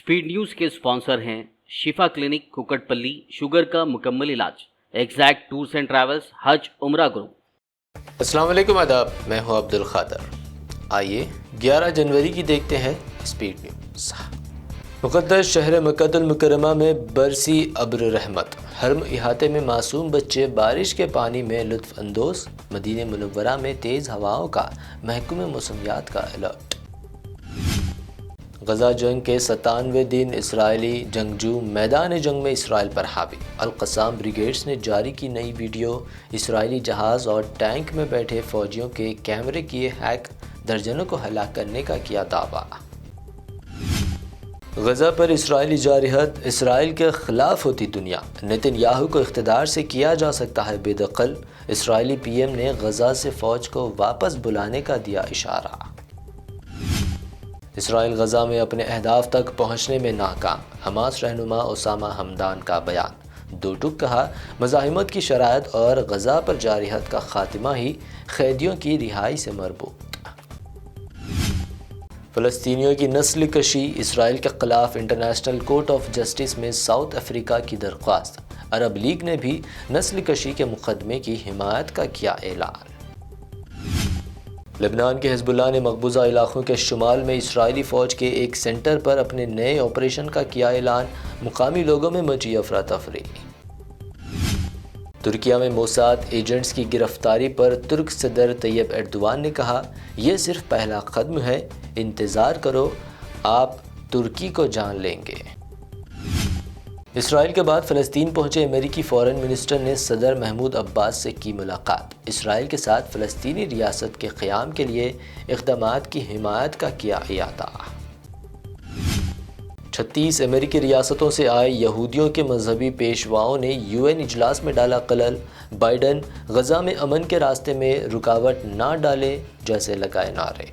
Speed news के sponsor हैं शिफा clinic Kukatpally, sugar का मुकम्मल इलाज, एग्जैक्ट टूर्स एंड ट्रैवल्स, हज उम्रा ग्रुप। अस्सलाम वालेकुम, आदाब। मैं हूं अब्दुल खादर। आइए 11 जनवरी की देखते हैं स्पीड न्यूज़। मुक़द्दस शहर मक्कातुल मुकर्रमा में बरसी अब्र रहमत, हरम इहाते में मासूम बच्चे बारिश के पानी में लुत्फ़ अंदोज़, मदीने मुनव्वरा में तेज़ हवाओं का महकमे मौसमियात का अलर्ट। गज़ा जंग के 97वें दिन इसराइली जंगजू मैदान जंग में इसराइल पर हावी। अल-क़स्साम ब्रिगेड्स ने जारी की नई वीडियो, इसराइली जहाज़ और टैंक में बैठे फ़ौजियों के कैमरे किए हैक, दर्जनों को हलाक करने का किया दावा। गज़ा पर इसराइली जारहत, इसराइल के ख़िलाफ़ होती दुनिया, नेतन्याहू को इक़्तिदार से किया जा सकता है बेदखल, इसराइली पीएम ने गज़ा से फ़ौज को वापस बुलाने का दिया इशारा। इसराइल गज़ा में अपने अहदाफ तक पहुँचने में नाकाम, हमास रहनुमा उसामा हमदान का बयान। दो टुक कहा, मज़ाहिमत की शराइत और गज़ा पर जारहत का ख़ात्मा ही क़ैदियों की रिहाई से मरबूत। फ़लस्तीनियों की नस्ल कशी, इसराइल के ख़िलाफ़ इंटरनेशनल कोर्ट ऑफ जस्टिस में साउथ अफ्रीका की दरख्वास्त। अरब लीग ने भी नस्ल कशी के मुक़दमे की हिमायत का किया ऐलान। लेबनान के हिज़्बुल्लाह ने मकबूजा इलाक़ों के शुमाल में इसराइली फ़ौज के एक सेंटर पर अपने नए ऑपरेशन का किया ऐलान, मुकामी लोगों में मची अफरा तफरी। तुर्किया में मोसाद एजेंट्स की गिरफ्तारी पर तुर्क सदर तैयब एर्दोगान ने कहा, यह सिर्फ पहला कदम है, इंतज़ार करो, आप तुर्की को जान लेंगे। इसराइल के बाद फ़लस्तीन पहुंचे अमेरिकी फ़ॉरेन मिनिस्टर ने सदर महमूद अब्बास से की मुलाकात, इसराइल के साथ फ़लस्तीनी रियासत के क़याम के लिए इक़दामात की हिमायत का किया इयादा। 36 अमेरिकी रियासतों से आए यहूदियों के मजहबी पेशवाओं ने UN इजलास में डाला खलल, बाइडन गज़ा में अमन के रास्ते में रुकावट ना डाले जैसे लगाए नारे।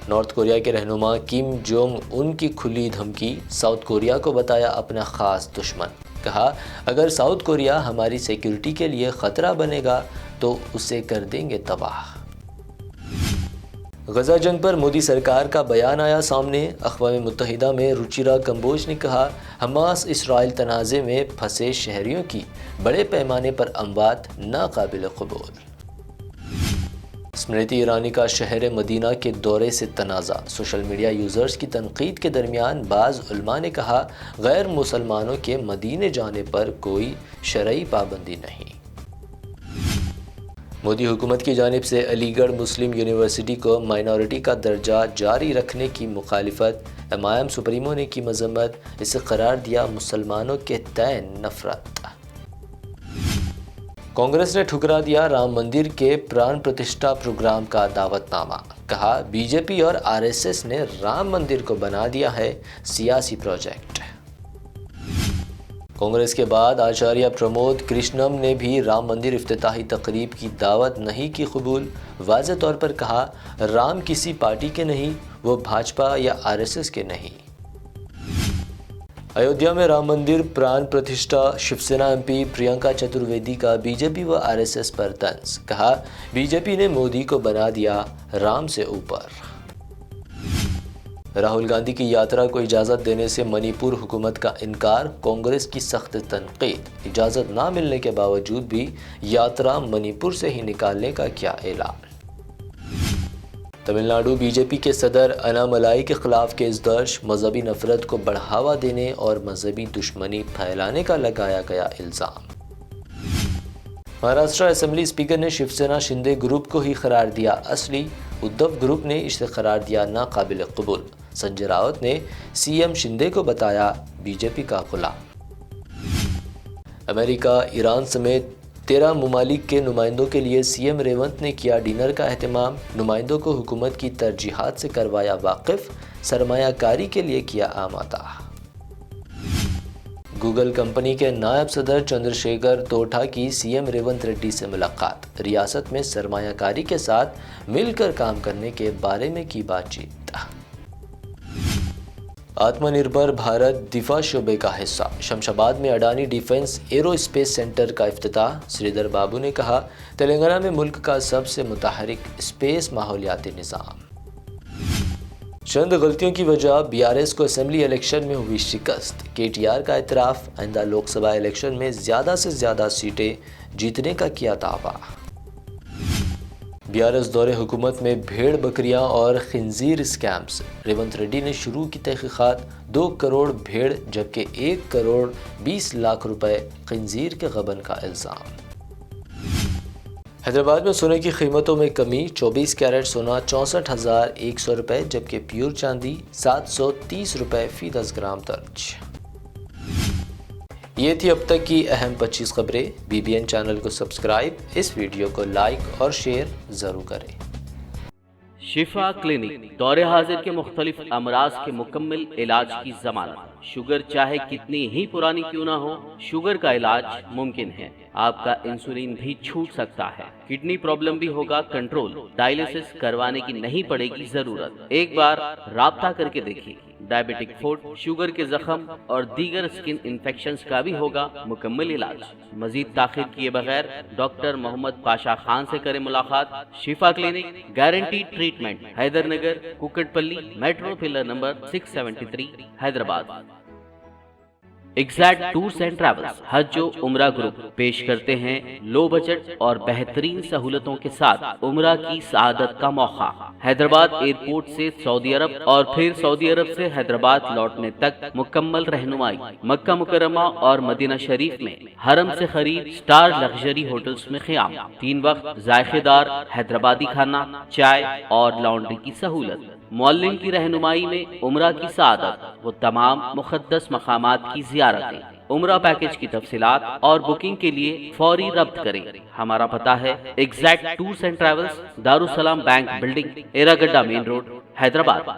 नॉर्थ कोरिया के रहनुमा किम जोंग उन की खुली धमकी, साउथ कोरिया को बताया अपना ख़ास दुश्मन, कहा अगर साउथ कोरिया हमारी सिक्योरिटी के लिए ख़तरा बनेगा तो उसे कर देंगे तबाह। गज़ा जंग पर मोदी सरकार का बयान आया सामने, अक़वाम मुत्तहिदा में रुचिरा कंबोज ने कहा, हमास इसराइल तनाज़े में फंसे शहरियों की बड़े पैमाने पर अमवात नाक़ाबिल क़बूल। स्मृति ईरानी का शहर मदीना के दौरे से तनाज़ा, सोशल मीडिया यूज़र्स की तनकीद के दरमियान बाज़ उलमा ने कहा, गैर मुसलमानों के मदीने जाने पर कोई शरई पाबंदी नहीं। मोदी हुकूमत की जानिब से अलीगढ़ मुस्लिम यूनिवर्सिटी को माइनॉरिटी का दर्जा जारी रखने की मुखालिफत, MIM सुप्रीमो ने की मजम्मत, इसे करार दिया मुसलमानों के तय नफरत। कांग्रेस ने ठुकरा दिया राम मंदिर के प्राण प्रतिष्ठा प्रोग्राम का दावतनामा, कहा बीजेपी और RSS ने राम मंदिर को बना दिया है सियासी प्रोजेक्ट। कांग्रेस के बाद आचार्य प्रमोद कृष्णम ने भी राम मंदिर इफ्तिताही तकरीब की दावत नहीं की कबूल, वाज़ेह तौर पर कहा राम किसी पार्टी के नहीं, वो भाजपा या RSS के नहीं। अयोध्या में राम मंदिर प्राण प्रतिष्ठा, शिवसेना MP प्रियंका चतुर्वेदी का बीजेपी व RSS पर तंज, कहा बीजेपी ने मोदी को बना दिया राम से ऊपर। राहुल गांधी की यात्रा को इजाज़त देने से मणिपुर हुकूमत का इनकार, कांग्रेस की सख्त तनकीद, इजाज़त ना मिलने के बावजूद भी यात्रा मणिपुर से ही निकालने का किया ऐलान। तमिलनाडु बीजेपी के सदर अन्नामलाई के खिलाफ केस दर्ज, मजहबी नफरत को बढ़ावा देने और मजहबी दुश्मनी फैलाने का लगाया गया इल्ज़ाम। महाराष्ट्र असेंबली स्पीकर ने शिवसेना शिंदे ग्रुप को ही करार दिया असली, उद्धव ग्रुप ने इसे करार दिया नाकाबिल कबूल, संजय राउत ने CM शिंदे को बताया बीजेपी का गुलाम। अमेरिका, ईरान समेत 13 ममालिक के नुमाइंदों के लिए CM रेवंत ने किया डिनर का एहतमाम, नुमाइंदों को हुकूमत की तरजीहात से करवाया वाकिफ, सरमायाकारी के लिए किया आमादा। गूगल कंपनी के नायब सदर चंद्रशेखर तोठा की CM रेवंत रेड्डी से मुलाकात, रियासत में सरमायाकारी के साथ मिलकर काम करने के बारे में की बातचीत। आत्मनिर्भर भारत दिफा शोबे का हिस्सा, शमशाबाद में Adani defence arrow space centre का इफ्तिताह, श्रीधर बाबू ने कहा तेलंगाना में मुल्क का सबसे मुतहरिक स्पेस माहौलियाती निज़ाम। چند غلطیوں کی وجہ BRS کو اسمبلی الیکشن میں ہوئی شکست، KTR کا اعتراف، آئندہ لوک سبھا الیکشن میں زیادہ سے زیادہ سیٹیں جیتنے کا کیا دعویٰ۔ BRS دور حکومت میں بھیڑ بکریاں اور خنزیر اسکیمز، ریونت ریڈی نے شروع کی تحقیقات، 2 کروڑ بھیڑ جبکہ 1 کروڑ 20 لاکھ روپے خنزیر کے غبن کا الزام۔ حیدرآباد میں سونے کی قیمتوں میں کمی، 24 کیرٹ سونا 64,100 روپے جبکہ پیور چاندی 730 روپے فی 10 گرام درج۔ یہ تھی اب تک کی اہم 25 خبریں۔ BBN چینل کو سبسکرائب، اس ویڈیو کو لائک اور شیئر ضرور کریں۔ شفا کلینک دور حاضر کے مختلف امراض کے مکمل علاج کی ضمانت۔ شوگر چاہے کتنی ہی پرانی کیوں نہ ہو، شوگر کا علاج ممکن ہے۔ آپ کا انسولین بھی چھوٹ سکتا ہے، کڈنی پرابلم بھی ہوگا کنٹرول، ڈائلیسس کروانے کی نہیں پڑے گی ضرورت۔ ایک بار رابطہ کر کے دیکھیے۔ ڈائبیٹک فوڈ، شوگر کے زخم اور دیگر اسکن انفیکشنز کا بھی ہوگا مکمل علاج۔ مزید تاخیر کیے بغیر ڈاکٹر محمد پاشا خان سے کریں ملاقات۔ Shifa clinic, guarantee treatment, Hyder Nagar, Kukatpally, metro pillar number 673، Hyderabad. Exact tours and travels حج و عمرہ گروپ پیش کرتے ہیں لو بجٹ اور بہترین سہولتوں کے ساتھ عمرہ کی سعادت کا موقع۔ حیدرآباد ایئرپورٹ سے سعودی عرب اور پھر سعودی عرب سے حیدرآباد لوٹنے تک مکمل رہنمائی۔ مکہ مکرمہ اور مدینہ شریف میں حرم سے قریب سٹار لگژری ہوٹلز میں قیام، 3 وقت ذائقے دار حیدرآبادی کھانا، چائے اور لانڈری کی سہولت۔ معلم کی رہنمائی میں عمرہ کی سعادت، وہ تمام مقدس مقامات کی زیارتیں۔ عمرہ پیکج کی تفصیلات اور بکنگ کے لیے فوری رابطہ کریں۔ ہمارا پتہ ہے exact tours and travels, Darussalam bank building, Erragadda main road, Hyderabad.